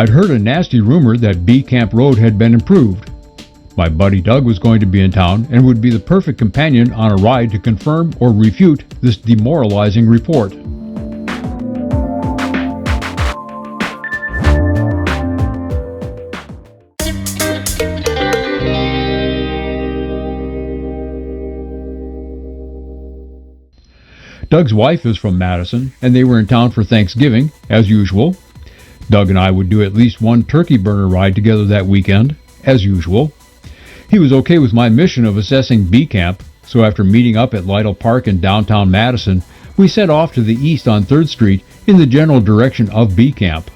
I'd heard a nasty rumor that B Camp Road had been improved. My buddy Doug was going to be in town and would be the perfect companion on a ride to confirm or refute this demoralizing report. Doug's wife is from Madison, and they were in town for Thanksgiving, as usual. Doug and I would do at least one turkey burner ride together that weekend, as usual. He was okay with my mission of assessing B Camp, so after meeting up at Lytle Park in downtown Madison, we set off to the east on 3rd Street in the general direction of B Camp.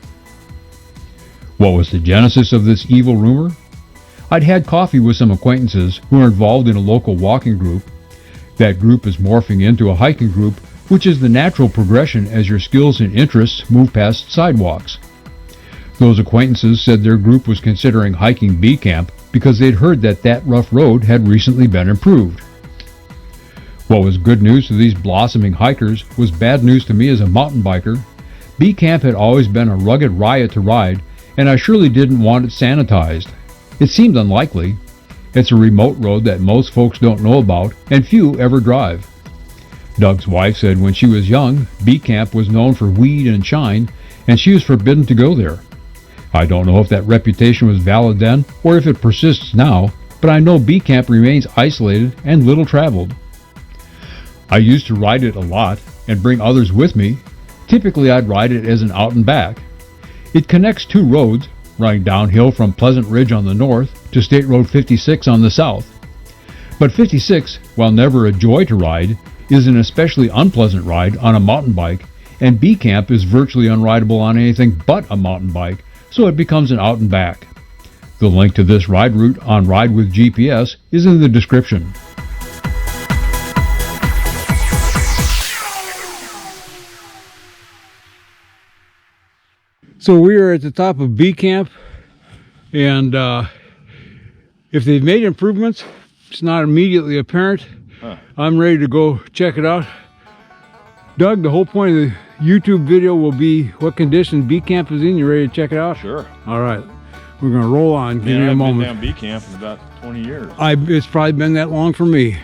What was the genesis of this evil rumor? I'd had coffee with some acquaintances who are involved in a local walking group. That group is morphing into a hiking group, which is the natural progression as your skills and interests move past sidewalks. Those acquaintances said their group was considering hiking B Camp because they'd heard that rough road had recently been improved. What was good news to these blossoming hikers was bad news to me as a mountain biker. B Camp had always been a rugged riot to ride, and I surely didn't want it sanitized. It seemed unlikely. It's a remote road that most folks don't know about, and few ever drive. Doug's wife said when she was young, B Camp was known for weed and shine, and she was forbidden to go there. I don't know if that reputation was valid then, or if it persists now, but I know B Camp remains isolated and little traveled. I used to ride it a lot, and bring others with me. Typically I'd ride it as an out and back. It connects two roads, running downhill from Pleasant Ridge on the north to State Road 56 on the south. But 56, while never a joy to ride, is an especially unpleasant ride on a mountain bike, and B Camp is virtually unrideable on anything but a mountain bike, so it becomes an out and back. The link to this ride route on Ride with GPS is in the description. So we are at the top of B Camp, and if they've made improvements, it's not immediately apparent. I'm ready to go check it out. Doug, the whole point of the YouTube video will be what condition B Camp is in. You ready to check it out? Sure. All right. We're going to roll on. Give me a moment. I've been down B Camp in about 20 years. It's probably been that long for me.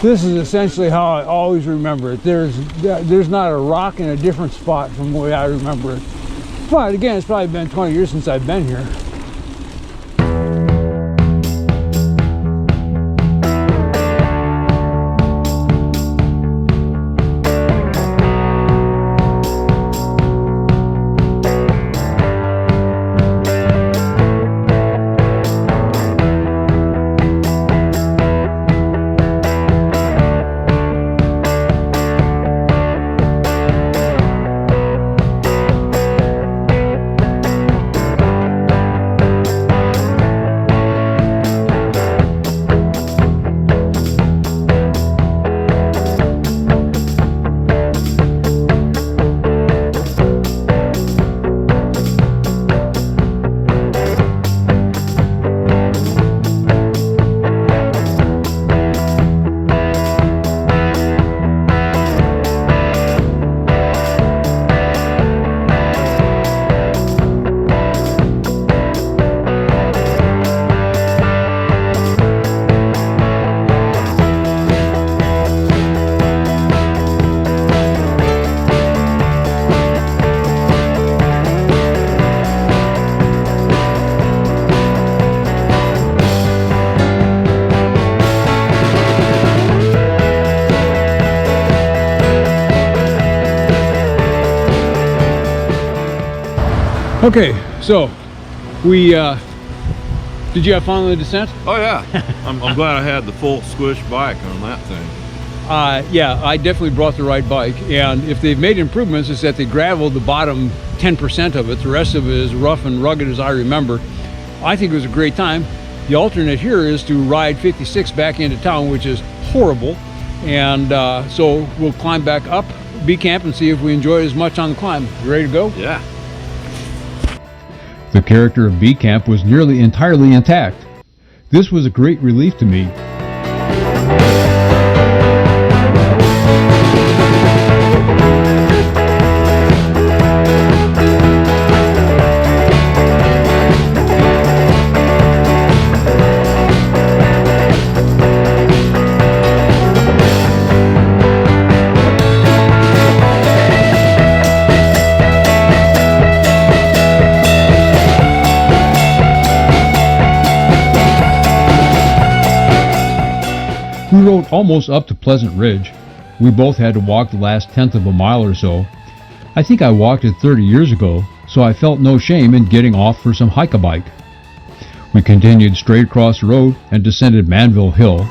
This is essentially how I always remember it. There's not a rock in a different spot from the way I remember it. But again, it's probably been 20 years since I've been here. Okay, so we did you have fun on the descent? Oh yeah, I'm glad I had the full squish bike on that thing. Yeah, I definitely brought the right bike, and if they've made improvements, it's that they graveled the bottom 10% of it. The rest of it is rough and rugged as I remember. I think it was a great time. The alternate here is to ride 56 back into town, which is horrible, and so we'll climb back up B Camp and see if we enjoy it as much on the climb. You ready to go? Yeah. The character of B Camp was nearly entirely intact. This was a great relief to me. We rode almost up to Pleasant Ridge. We both had to walk the last tenth of a mile or so. I think I walked it 30 years ago, so I felt no shame in getting off for some hike-a-bike. We continued straight across the road and descended Manville Hill.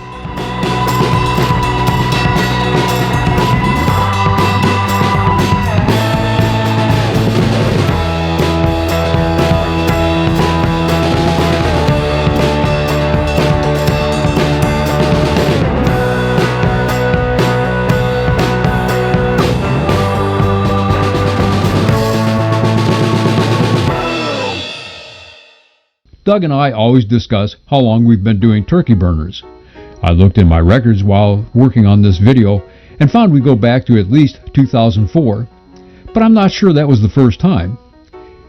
Doug and I always discuss how long we've been doing turkey burners. I looked in my records while working on this video and found we go back to at least 2004, but I'm not sure that was the first time.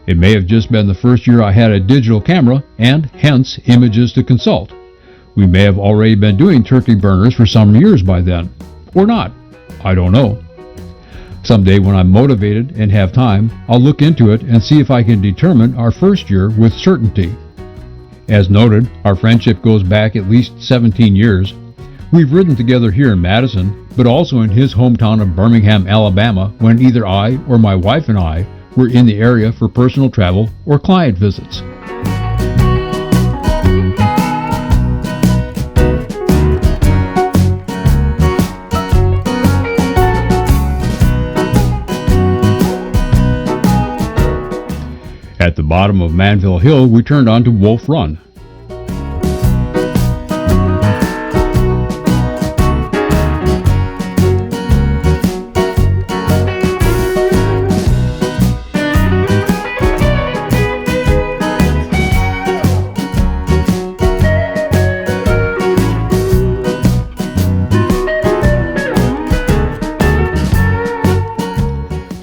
It may have just been the first year I had a digital camera and hence images to consult. We may have already been doing turkey burners for some years by then, or not. I don't know. Someday when I'm motivated and have time, I'll look into it and see if I can determine our first year with certainty. As noted, our friendship goes back at least 17 years. We've ridden together here in Madison, but also in his hometown of Birmingham, Alabama, when either I or my wife and I were in the area for personal travel or client visits. At the bottom of Manville Hill, we turned onto Wolf Run.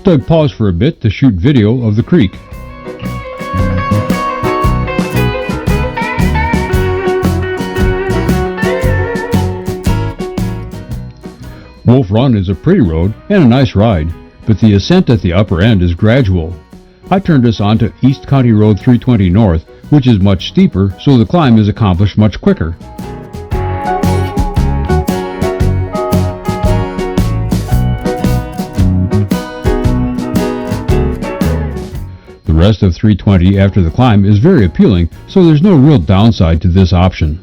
Doug paused for a bit to shoot video of the creek. Wolf Run is a pretty road and a nice ride, but the ascent at the upper end is gradual. I turned us onto East County Road 320 North, which is much steeper, so the climb is accomplished much quicker. The rest of 320 after the climb is very appealing, so there's no real downside to this option.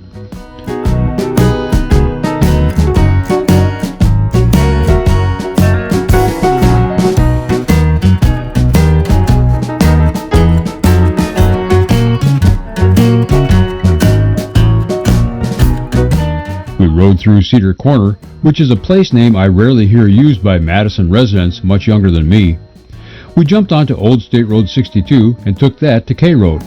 We rode through Cedar Corner, which is a place name I rarely hear used by Madison residents much younger than me. We jumped onto Old State Road 62 and took that to K Road.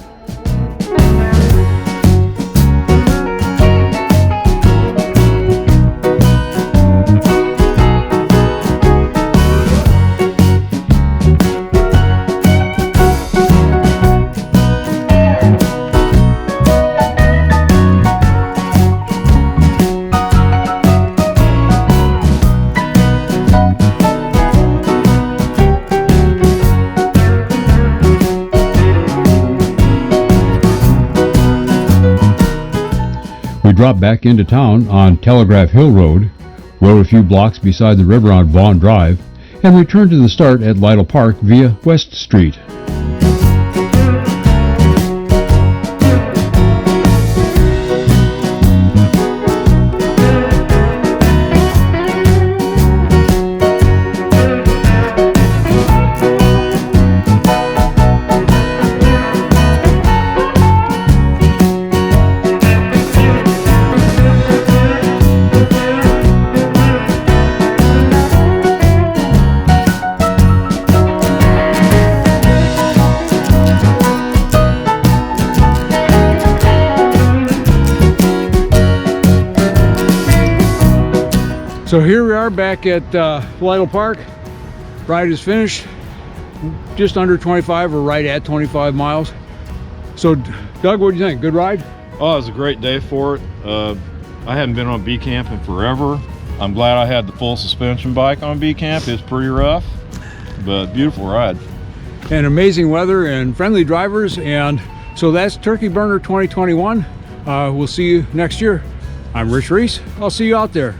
We dropped back into town on Telegraph Hill Road, rode a few blocks beside the river on Vaughan Drive, and returned to the start at Lytle Park via West Street. So here we are back at Lytle Park. Ride is finished. Just under 25 or right at 25 miles. So Doug, what do you think? Good ride? Oh, it was a great day for it. I hadn't been on B Camp in forever. I'm glad I had the full suspension bike on B Camp. It's pretty rough, but beautiful ride. And amazing weather and friendly drivers. And so that's Turkey Burner 2021. We'll see you next year. I'm Rich Reese. I'll see you out there.